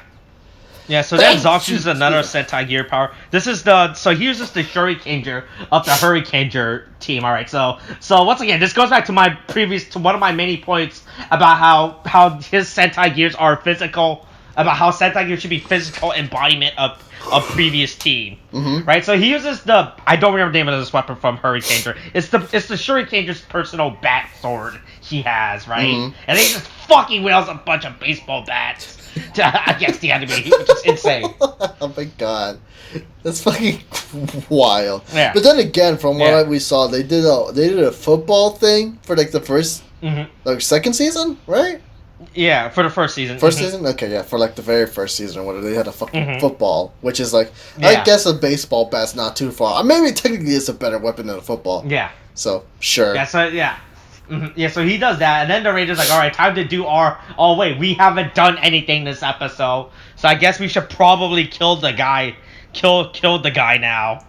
Speaker 1: Yeah, so then Zox uses another Sentai gear power. This is so he uses the Shurikenger of the Hurricaneger team. All right, so once again, this goes back to one of my many points about how his Sentai gears are physical, about how Sentai gear should be physical embodiment of a previous team.
Speaker 2: Mm-hmm.
Speaker 1: Right, so he uses I don't remember the name of this weapon from Hurricaneger. It's the Shurikenger's personal bat sword he has, right?
Speaker 2: Mm-hmm.
Speaker 1: And he just fucking wields a bunch of baseball bats against the enemy, which is insane.
Speaker 2: Oh my god, that's fucking wild.
Speaker 1: Yeah.
Speaker 2: But then again, from what we saw, they did a football thing for like the first, second season, right?
Speaker 1: Yeah, for the first season.
Speaker 2: First season? Okay, yeah, for like the very first season, where they had a fucking football, which is like, I guess a baseball bat's not too far. Maybe technically it's a better weapon than a football.
Speaker 1: Yeah.
Speaker 2: So, sure.
Speaker 1: Yeah, so, yeah. Yeah, so he does that, and then the Ranger's like, alright, time to do oh wait, we haven't done anything this episode, so I guess we should probably kill the guy, kill the guy now.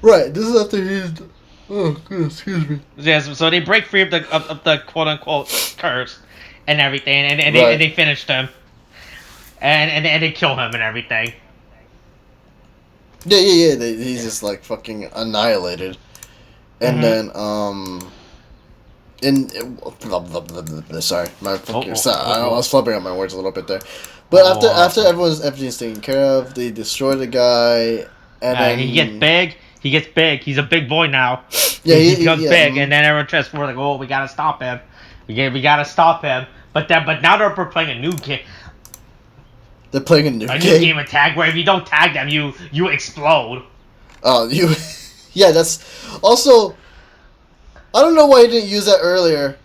Speaker 2: Right, this is after he's, oh, goodness, excuse me.
Speaker 1: Yeah, so they break free of the quote-unquote curse and everything, and they finished him, and they kill him and everything.
Speaker 2: Yeah, he's just, like, fucking annihilated. And then, sorry, I was flubbering on my words a little bit there. But after everything's taken care of, they destroy the guy, and then
Speaker 1: he gets big. He gets big. He's a big boy now.
Speaker 2: Yeah,
Speaker 1: he becomes big, and then everyone tries to like, oh, we gotta stop him. We gotta stop him. But now they're playing a new game.
Speaker 2: They're playing a new
Speaker 1: game of tag where if you don't tag them, you explode.
Speaker 2: Oh, yeah, that's also. I don't know why you didn't use that earlier.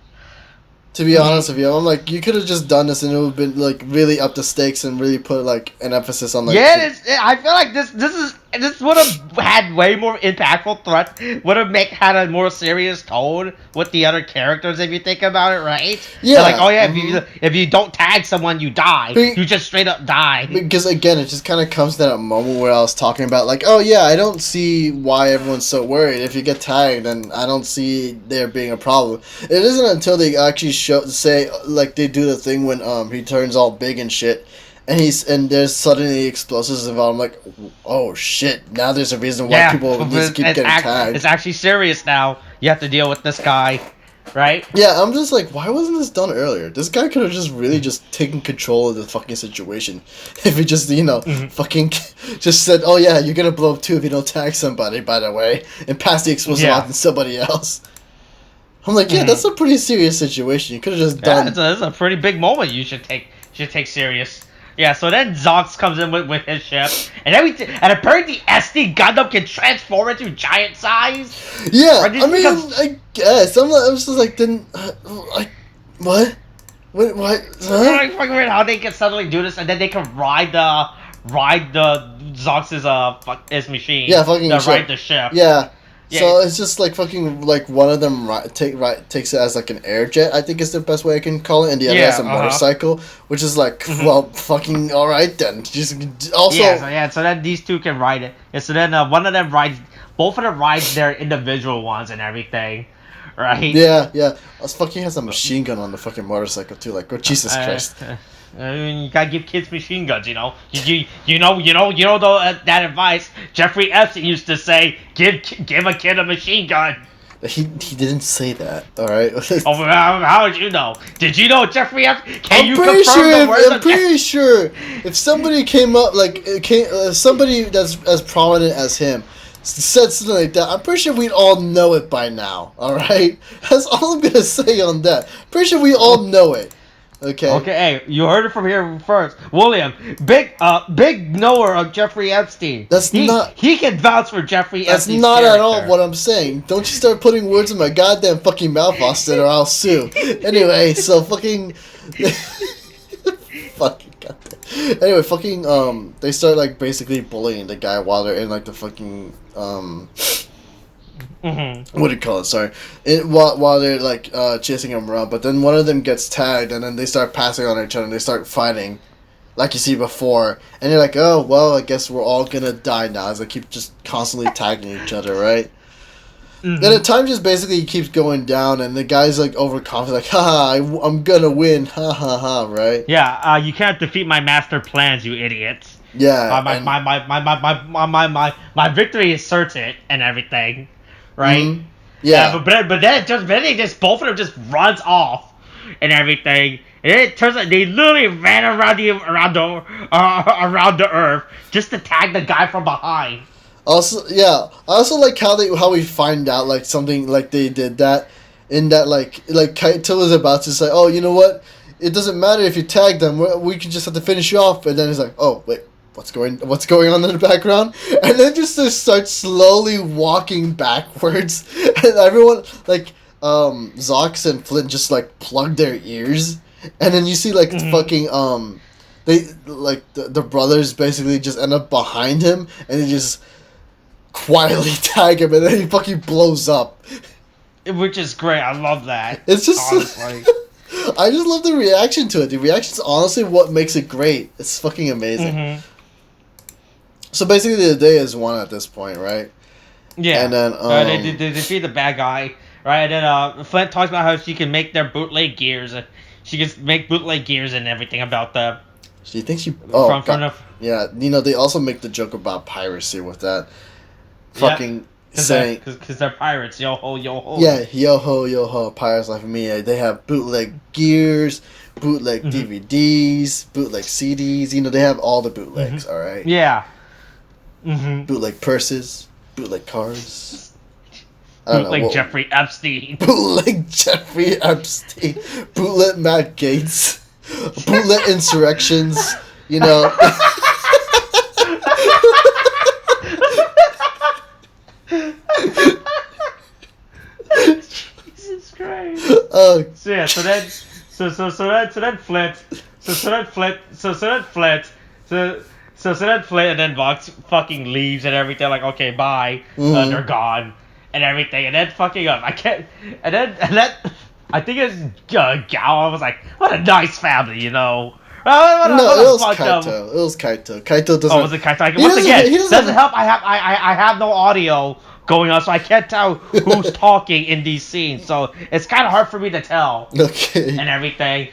Speaker 2: To be honest with you, I'm like, you could have just done this and it would have been like really up the stakes and really put like an emphasis on like.
Speaker 1: Yeah, I feel like this would have had way more impactful threat. Would have had a more serious tone with the other characters if you think about it, right?
Speaker 2: Yeah.
Speaker 1: They're like, oh yeah, if you don't tag someone, you die. You just straight up die.
Speaker 2: Because again, it just kind of comes to that moment where I was talking about like, oh yeah, I don't see why everyone's so worried. If you get tagged, then I don't see there being a problem. It isn't until they actually say like they do the thing when he turns all big and shit, and there's suddenly explosives involved. I'm like, oh shit! Now there's a reason why people need to keep getting tagged.
Speaker 1: It's actually serious now. You have to deal with this guy, right?
Speaker 2: Yeah, I'm just like, why wasn't this done earlier? This guy could have just really just taken control of the fucking situation. If he just fucking just said, oh yeah, you're gonna blow up too if you don't tag somebody, by the way, and pass the explosive off to somebody else. I'm like, yeah, that's a pretty serious situation. You could have just done.
Speaker 1: Yeah, it's a pretty big moment. You should take serious. Yeah. So then Zox comes in with his ship, and apparently the SD Gundam can transform into giant size.
Speaker 2: Yeah, I guess I'm just like, then, what? What? Huh?
Speaker 1: I fucking weird how they can suddenly do this, and then they can ride the Zox's his machine.
Speaker 2: Yeah, fucking
Speaker 1: ride the ship.
Speaker 2: Yeah. So it's just like fucking like one of them takes it as like an air jet, I think is the best way I can call it, and the other has a motorcycle, which is like well fucking alright then. Just also
Speaker 1: so then these two can ride it. And so then both of them rides their individual ones and everything, right?
Speaker 2: Yeah. This fucking has a machine gun on the fucking motorcycle too. Like, oh Jesus Christ.
Speaker 1: You gotta give kids machine guns, you know. You know that advice Jeffrey Epstein used to say: give a kid a machine gun.
Speaker 2: He didn't say that. All right.
Speaker 1: How would you know? Did you know Jeffrey Epstein? I'm
Speaker 2: pretty sure if somebody came up somebody that's as prominent as him said something like that, I'm pretty sure we'd all know it by now. All right. That's all I'm gonna say on that. Pretty sure we all know it. Okay.
Speaker 1: Okay, hey, you heard it from here first. William, big knower of Jeffrey Epstein. He can vouch for Jeffrey Epstein.
Speaker 2: That's not at all what I'm saying. Don't you start putting words in my goddamn fucking mouth, Austin, or I'll sue. Anyway, so fucking fucking goddamn. Anyway, fucking they start like basically bullying the guy while they're in like the fucking what do you call it? Sorry, while they're like chasing him around, but then one of them gets tagged, and then they start passing on each other, and they start fighting, like you see before, and you're like, oh well, I guess we're all gonna die now, as they keep just constantly tagging each other, right? Then the time just basically keeps going down, and the guy's like overconfident, like, haha, I'm gonna win, ha ha ha, right?
Speaker 1: Yeah, you can't defeat my master plans, you idiots.
Speaker 2: Yeah,
Speaker 1: my victory is certain and everything, right?
Speaker 2: Mm-hmm. Yeah,
Speaker 1: but then both of them just runs off and everything, and it turns out they literally ran around the earth just to tag the guy from behind.
Speaker 2: Also, yeah, I also like how we find out like something like they did that in that like Kaito is about to say, oh, you know what? It doesn't matter if you tag them. We can just have to finish you off. And then he's like, oh wait, what's going on in the background? And then just starts slowly walking backwards, and everyone like Zox and Flint just like plug their ears, and then you see like fucking they like the brothers basically just end up behind him, and they just quietly tag him, and then he fucking blows up.
Speaker 1: Which is great. I love that.
Speaker 2: It's just
Speaker 1: honestly.
Speaker 2: I just love the reaction to it. The reaction's honestly what makes it great. It's fucking amazing. So basically the day is won at this point, right?
Speaker 1: Yeah.
Speaker 2: And then
Speaker 1: they defeat the bad guy, right? And then Flint talks about how she can make their bootleg gears. She can make bootleg gears and everything about the...
Speaker 2: She thinks she... yeah, you know, they also make the joke about piracy with that. Fucking saying...
Speaker 1: Because they're pirates. Yo-ho, yo-ho.
Speaker 2: Yeah, yo-ho, yo-ho. Pirates like me. They have bootleg gears, bootleg DVDs, bootleg CDs. You know, they have all the bootlegs, alright?
Speaker 1: Yeah.
Speaker 2: Bootleg purses, bootleg cars.
Speaker 1: Bootleg Jeffrey Epstein.
Speaker 2: Bootleg Jeffrey Epstein. Bootleg Matt Gates. Bootleg insurrections. You know.
Speaker 1: Jesus Christ.
Speaker 2: So
Speaker 1: yeah, so then Flint and then Vox fucking leaves and everything, like, okay, bye. They're gone and everything, and then fucking I think it's Gao was like, what a nice family, you know.
Speaker 2: It was Kaito. It was Kaito. Kaito doesn't.
Speaker 1: Oh, was it Kaito? Once again, doesn't help. I have no audio going on, so I can't tell who's talking in these scenes. So it's kind of hard for me to tell.
Speaker 2: Okay.
Speaker 1: And everything.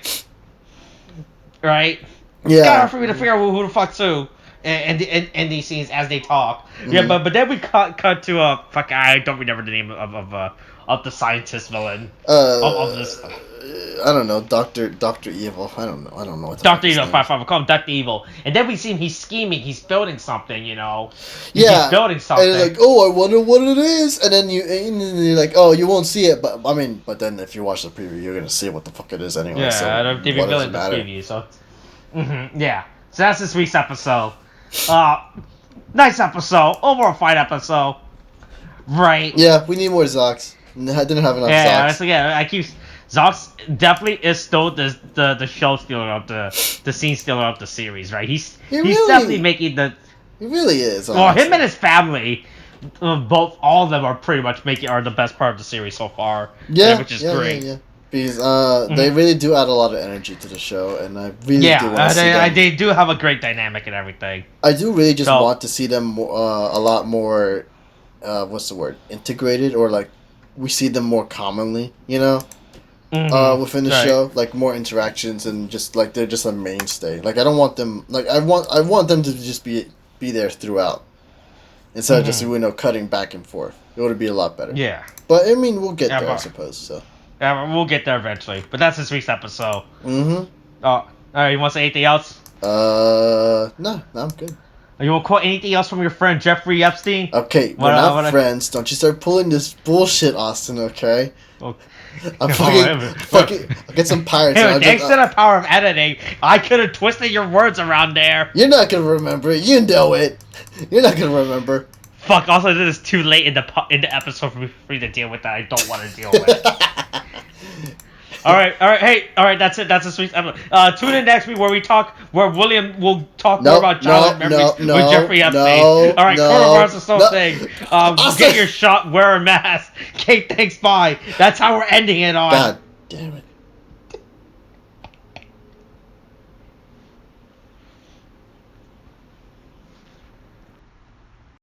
Speaker 1: Right.
Speaker 2: Yeah.
Speaker 1: It's kind of hard for me to figure out who the fuck's who in these scenes as they talk. Yeah, but then we cut to I don't remember the name of the scientist villain of this.
Speaker 2: I don't know, Dr. Evil. I don't know what
Speaker 1: Dr. Evil, fine, we'll call him Dr. Evil. And then we see him, he's scheming, he's building something, you know.
Speaker 2: Yeah.
Speaker 1: He's building something.
Speaker 2: And you're like, oh, I wonder what it is. And then you're like, oh, you won't see it. But then if you watch the preview, you're going to see what the fuck it is anyway.
Speaker 1: Yeah,
Speaker 2: so
Speaker 1: I don't give you the preview, so. Yeah. So that's this week's episode. Nice episode. Overall fine episode. Right.
Speaker 2: Yeah, we need more Zox. I didn't have enough Zox.
Speaker 1: Yeah, again, I keep... Zox definitely is still the show stealer of the scene stealer of the series, right? He's definitely making the...
Speaker 2: He really is.
Speaker 1: Honestly. Well, him and his family, all of them are pretty much are the best part of the series so far.
Speaker 2: Yeah,
Speaker 1: which is great.
Speaker 2: Yeah. Because they really do add a lot of energy to the show, and I really do want to see them.
Speaker 1: They do have a great dynamic and everything.
Speaker 2: I do really just want to see them a lot more, what's the word, integrated, or like we see them more commonly, you know, within the show, like more interactions, and just like they're just a mainstay. Like I don't want them, like I want them to just be there throughout, instead of just cutting back and forth. It would be a lot better.
Speaker 1: Yeah.
Speaker 2: But I mean, we'll get there, I suppose. So.
Speaker 1: Yeah, we'll get there eventually. But that's this week's episode.
Speaker 2: Oh,
Speaker 1: all right. You want to say anything else?
Speaker 2: No, I'm good.
Speaker 1: You want to quote anything else from your friend Jeffrey Epstein?
Speaker 2: Okay, we're not friends. Don't you start pulling this bullshit, Austin, okay? I'm fucking I'll get some pirates.
Speaker 1: Hey, thanks to the power of editing, I could have twisted your words around there.
Speaker 2: You're not going to remember it. You know it. You're not going to remember.
Speaker 1: Fuck, also this is too late in the episode for me to deal with that. I don't want to deal with it. right. Hey, all right. That's it. That's a sweet episode. Tune in next week where William will talk more about childhood memories with Jeffrey Epstein. All right, coronavirus is still a thing. Get your shot. Wear a mask. Okay, thanks. Bye. That's how we're ending it on.
Speaker 2: God damn it.